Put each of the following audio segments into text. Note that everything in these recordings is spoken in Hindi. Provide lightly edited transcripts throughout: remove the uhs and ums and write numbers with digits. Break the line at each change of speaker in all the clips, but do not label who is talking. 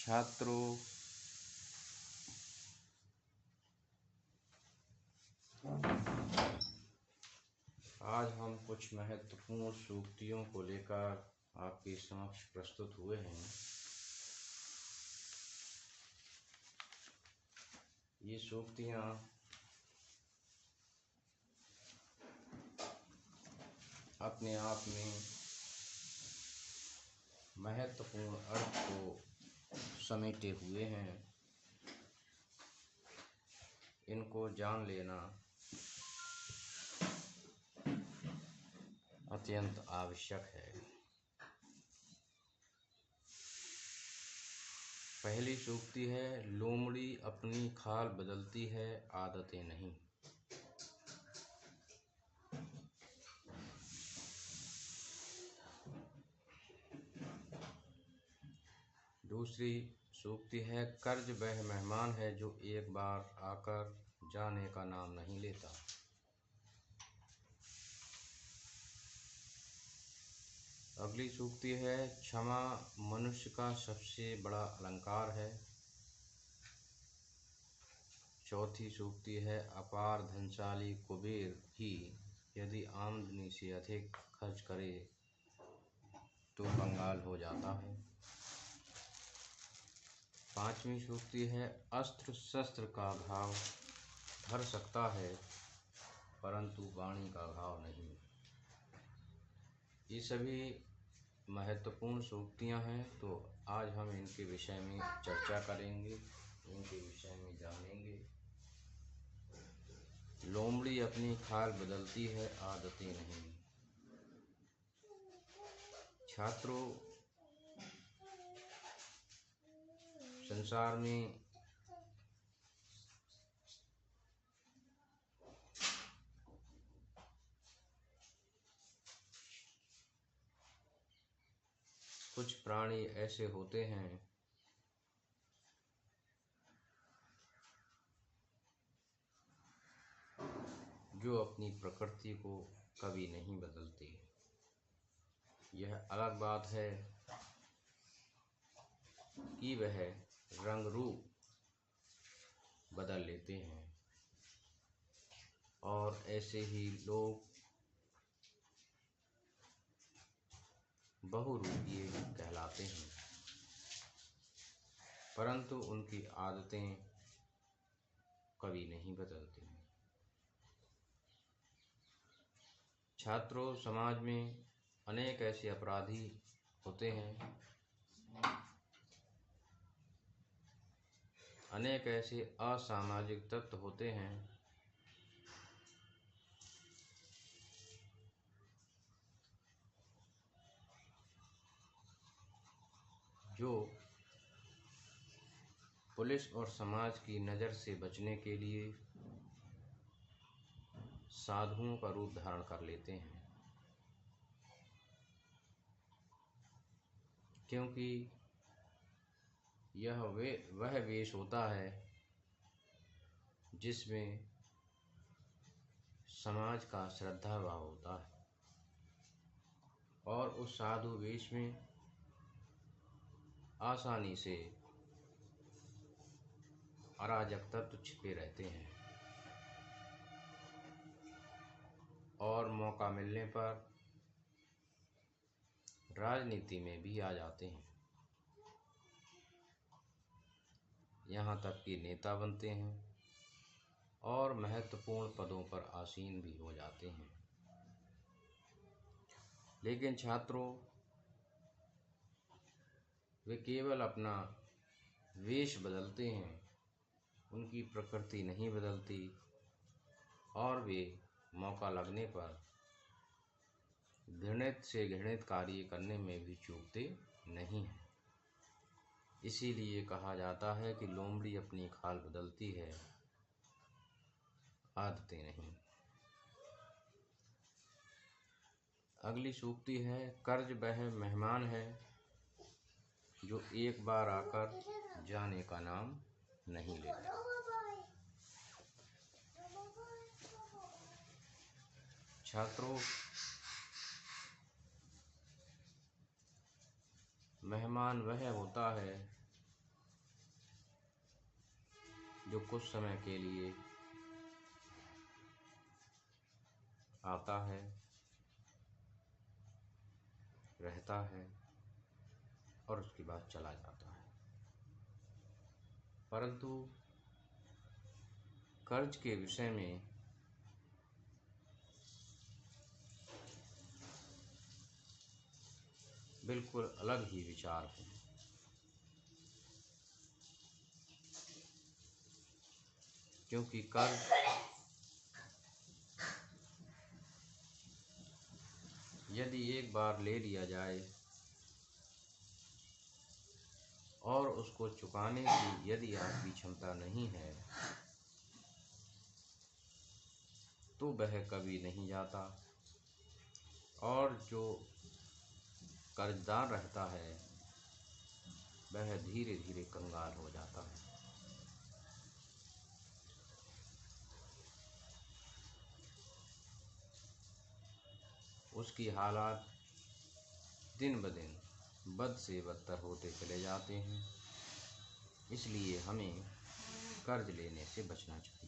छात्रों, आज हम कुछ महत्वपूर्ण सूक्तियों को लेकर आपके समक्ष प्रस्तुत हुए हैं। ये सूक्तियाँ अपने आप में महत्वपूर्ण अर्थ को समेटे हुए हैं। इनको जान लेना अत्यंत आवश्यक है। पहली सूक्ति है, लोमड़ी अपनी खाल बदलती है, आदतें नहीं। दूसरी सूक्ति है, कर्ज वह मेहमान है जो एक बार आकर जाने का नाम नहीं लेता। अगली सूक्ति है, क्षमा मनुष्य का सबसे बड़ा अलंकार है। चौथी सूक्ति है, अपार धनशाली कुबेर भी यदि आमदनी से अधिक खर्च करे तो कंगाल हो जाता है। पांचवी सूक्ति है, अस्त्र शस्त्र का घाव धर सकता है परंतु वाणी का घाव नहीं। ये सभी महत्वपूर्ण सूक्तियाँ हैं, तो आज हम इनके विषय में चर्चा करेंगे, इनके विषय में जानेंगे। लोमड़ी अपनी खाल बदलती है, आदतें नहीं। छात्रों, संसार में कुछ प्राणी ऐसे होते हैं जो अपनी प्रकृति को कभी नहीं बदलते। यह अलग बात है कि वह रंग रूप बदल लेते हैं, और ऐसे ही लोग बहुरूपीय कहलाते हैं, परंतु उनकी आदतें कभी नहीं बदलती हैं। छात्रों, समाज में अनेक ऐसे अपराधी होते हैं, अनेक ऐसे असामाजिक तत्व होते हैं जो पुलिस और समाज की नज़र से बचने के लिए साधुओं का रूप धारण कर लेते हैं, क्योंकि यह वह वेश होता है जिसमें समाज का श्रद्धा भाव होता है, और उस साधु वेश में आसानी से अराजक तत्व छिपे रहते हैं और मौका मिलने पर राजनीति में भी आ जाते हैं। यहाँ तक कि नेता बनते हैं और महत्वपूर्ण पदों पर आसीन भी हो जाते हैं। लेकिन छात्रों, वे केवल अपना वेश बदलते हैं, उनकी प्रकृति नहीं बदलती, और वे मौका लगने पर घृणित से घृणित कार्य करने में भी चूकते नहीं हैं। इसीलिए कहा जाता है कि लोमड़ी अपनी खाल बदलती है, आदतें नहीं। अगली सूक्ति है, कर्ज वह मेहमान है जो एक बार आकर जाने का नाम नहीं लेता। छात्रों, मेहमान वह होता है जो कुछ समय के लिए आता है, रहता है और उसके बाद चला जाता है। परंतु कर्ज के विषय में बिल्कुल अलग ही विचार है। क्योंकि कर्ज यदि एक बार ले लिया जाए और उसको चुकाने की यदि आपकी क्षमता नहीं है तो वह कभी नहीं जाता, और जो कर्जदार रहता है वह धीरे धीरे कंगाल हो जाता है। उसकी हालात दिन ब दिन बद से बदतर होते चले जाते हैं। इसलिए हमें कर्ज लेने से बचना चाहिए।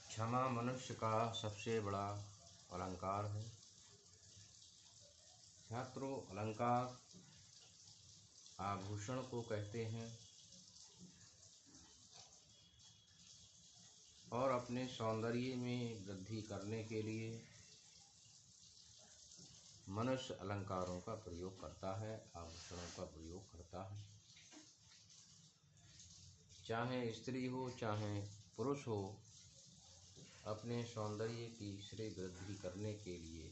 क्षमा मनुष्य का सबसे बड़ा अलंकार है। छात्रों, अलंकार आभूषण को कहते हैं और अपने सौंदर्य में वृद्धि करने के लिए मनुष्य अलंकारों का प्रयोग करता है, आभूषणों का प्रयोग करता है। चाहे स्त्री हो चाहे पुरुष हो, अपने सौंदर्य की श्रेय वृद्धि करने के लिए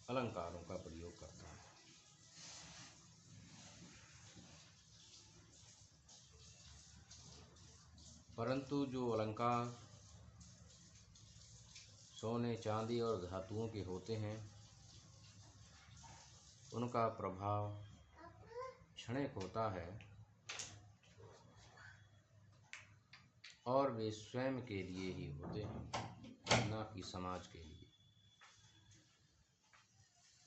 अलंकारों का प्रयोग करता है। परंतु जो अलंकार सोने, चांदी और धातुओं के होते हैं, उनका प्रभाव क्षणिक होता है और वे स्वयं के लिए ही होते हैं, न कि समाज के लिए।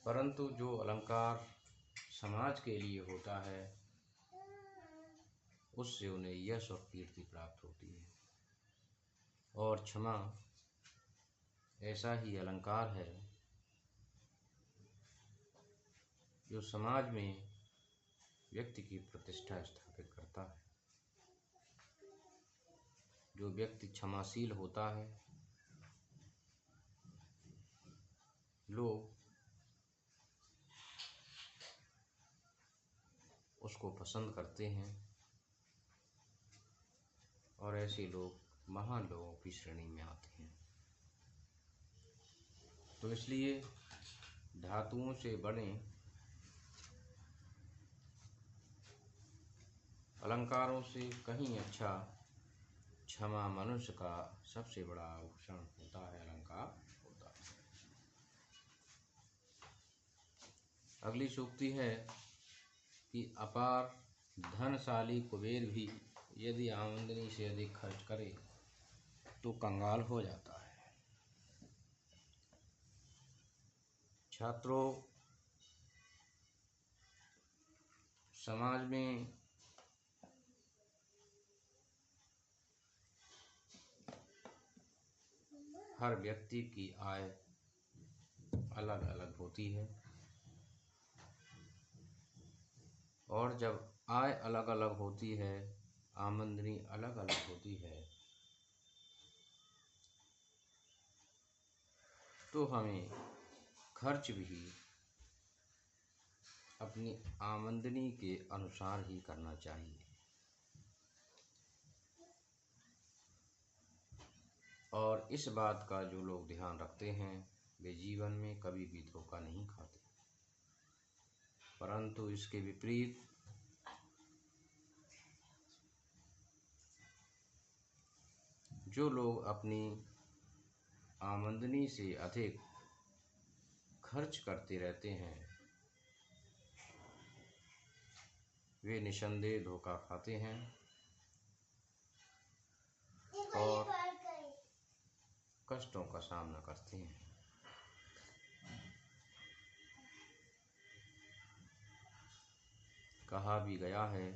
परंतु जो अलंकार समाज के लिए होता है, उससे उन्हें यश और कीर्ति प्राप्त होती है। और क्षमा ऐसा ही अलंकार है जो समाज में व्यक्ति की प्रतिष्ठा स्थापित करता है। जो व्यक्ति क्षमाशील होता है, लोग उसको पसंद करते हैं और ऐसे लोग महान लोगों की श्रेणी में आते हैं। तो इसलिए धातुओं से बने अलंकारों से कहीं अच्छा क्षमा मनुष्य का सबसे बड़ा आभूषण होता है, अलंकार होता है। अगली सूक्ति है कि अपार धनशाली कुबेर भी यदि आमदनी से अधिक खर्च करे तो कंगाल हो जाता है। छात्रों, समाज में हर व्यक्ति की आय अलग अलग होती है, और जब आय अलग अलग होती है, आमदनी अलग अलग होती है, तो हमें खर्च भी अपनी आमदनी के अनुसार ही करना चाहिए। और इस बात का जो लोग ध्यान रखते हैं वे जीवन में कभी भी धोखा नहीं खाते। परंतु इसके विपरीत जो लोग अपनी आमदनी से अधिक खर्च करते रहते हैं, वे निसंदेह धोखा खाते हैं और कष्टों का सामना करते हैं। कहा भी गया है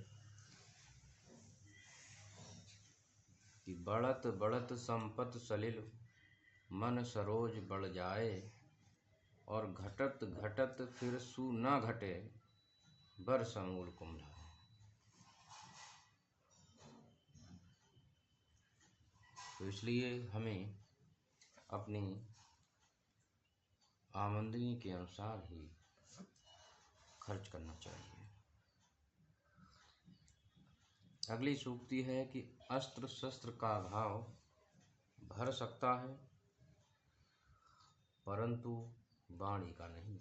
कि बढ़त बढ़त संपत सलिल मन सरोज बढ़ जाए, और घटत घटत फिर सु न घटे बर समूल कुम्भलाए। तो इसलिए हमें अपनी आमदनी के अनुसार ही खर्च करना चाहिए। अगली सूक्ति है कि अस्त्र शस्त्र का भाव भर सकता है, परंतु वाणी का नहीं।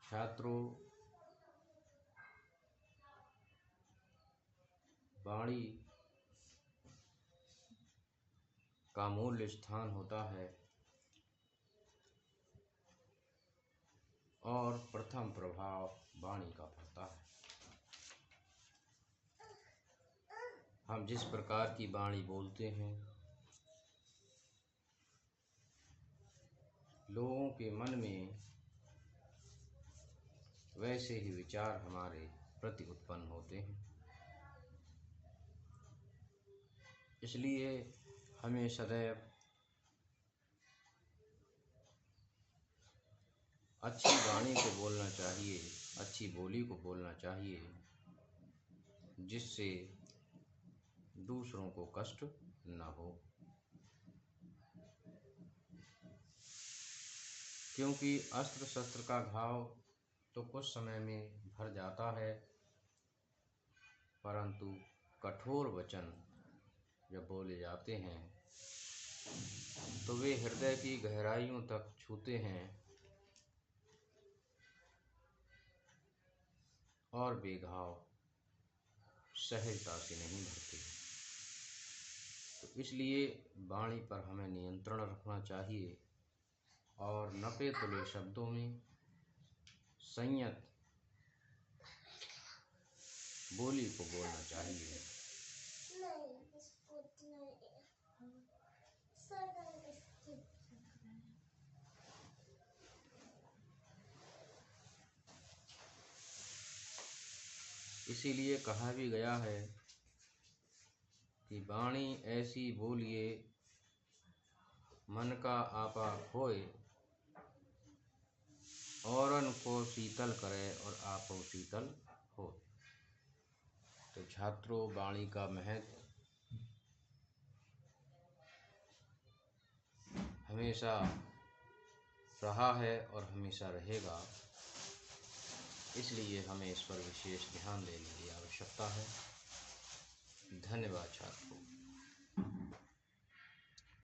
छात्रों, वाणी का मूल्य स्थान होता है और प्रथम प्रभाव वाणी का पड़ता है। हम जिस प्रकार की वाणी बोलते हैं, लोगों के मन में वैसे ही विचार हमारे प्रति उत्पन्न होते हैं। इसलिए हमें सदैव अच्छी वाणी को बोलना चाहिए, अच्छी बोली को बोलना चाहिए, जिससे दूसरों को कष्ट न हो। क्योंकि अस्त्र शस्त्र का घाव तो कुछ समय में भर जाता है, परंतु कठोर वचन जब बोले जाते हैं तो वे हृदय की गहराइयों तक छूते हैं और वे घाव सहजता से नहीं भरते। तो इसलिए वाणी पर हमें नियंत्रण रखना चाहिए और नपे तुले शब्दों में संयत बोली को बोलना चाहिए। इसीलिए कहा भी गया है कि वाणी ऐसी बोलिए मन का आपा खोए, औरन को शीतल करे और आपो शीतल हो। तो छात्रों, वाणी का महत्व हमेशा रहा है और हमेशा रहेगा, इसलिए हमें इस पर विशेष ध्यान देने की आवश्यकता है। धन्यवाद छात्रों।